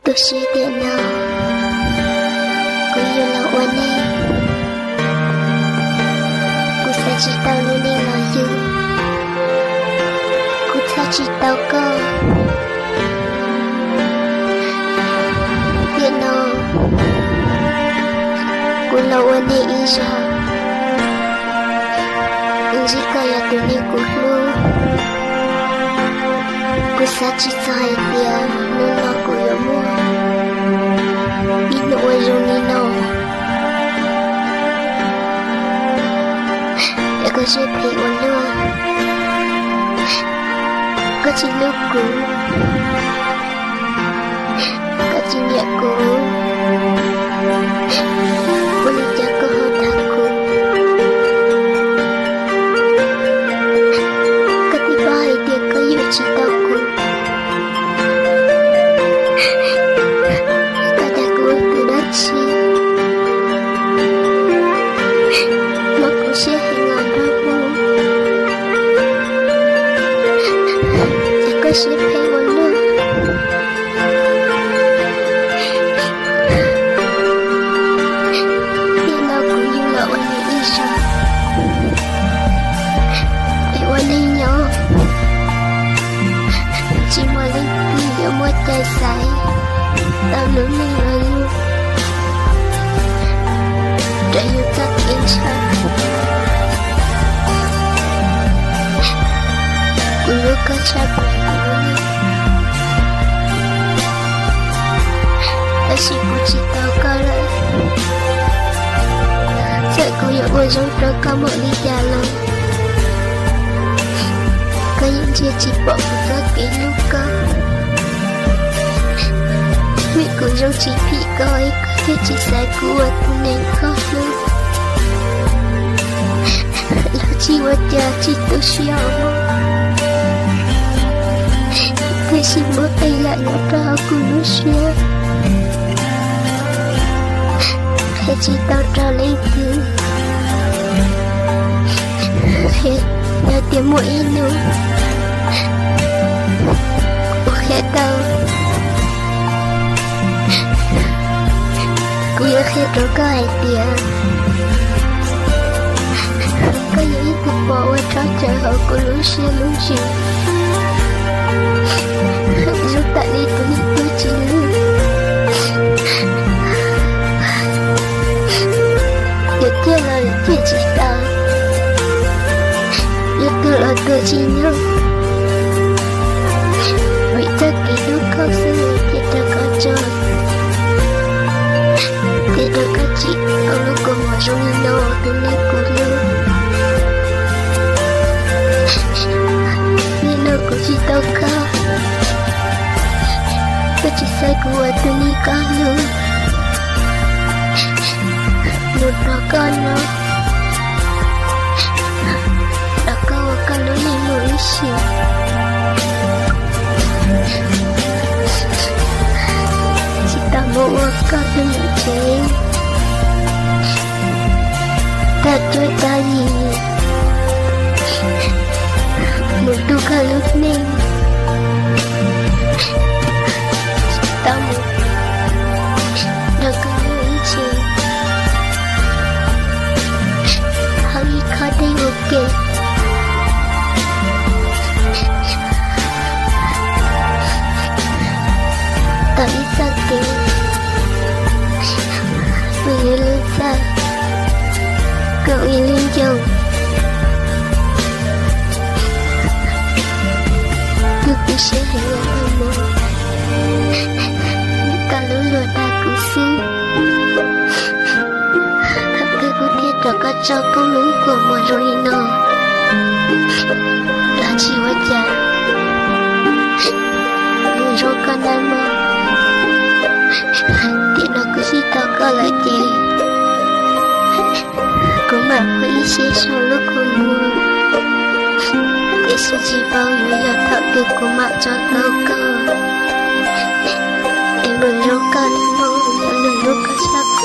tôi sẽ để nào cô yêu là oan em cô sẽ chỉ tao luôn đi là yêu cô sẽ chỉ tao có để nào cô là oan em ý ra jika ya tuniku lu ku sachi sai dia nuna ku yo mo ino wajuni no ya ko je pe onu ko chi lu ku ko chi nya ku boleh jaga hatiku cintaku padaku terdaci manusia hingga damu jika siapa walau bila aku yula wani isha waninya chỉ mà linh đi ở một trời say tao lớn lên là yêu trời yêu ta yên sao cô lúc có cha bè ta chỉ muốn chỉ tao có lại sợ cô yêu ôi giống trôi có một ly già lòng có những chia chỉ bỏ một rất kỹ lúc có vì cô dấu chỉ bị coi có thể chỉ sai của nên khó luôn là chỉ vật cha chỉ tôi xíu thế xin bố tay lại nó ra cô nó xíu thế chỉ tao ra lấy thứ thế nhớ tiếng mũi nữa ok tao cô nhớ khi đó có ai tiền có những ý cuộc bỏ qua trót chờ họ của lũ xe lũ chiều lúc tại đi tôi chỉ lưu được kia là kia chỉ tao được là tôi chỉ nhớ vì tất kỳ lúc có sự thì ta có cho thì ta có chị ở lúc còn mà trong nó tôi lấy cô lưu nhưng nó cũng chỉ tao có tôi chỉ sai của tôi đi có lưu một đó con nó đã có con nó đi mũi xỉu chỉ ta mua con tôi nghĩ chế ta chơi ta gì một tu cả lúc nên chỉ ta một đã có mũi chế hơi khó đây ok tại sao kìa vì lên xa cậu ý lên chồng tôi cũng sẽ hãy là hơn một cả lũ lùa ta cũng xin thật cái của thiết trở cả cho câu lũ của một rồi nó là chỉ quá chả người rồi con đang mơ thì nó cứ chỉ tao có lại chị có mặt có ý sẽ sau lúc con mua để sẽ chỉ bao nhiêu là thợ được của mặt cho tao có em đừng lúc con mơ đừng lúc con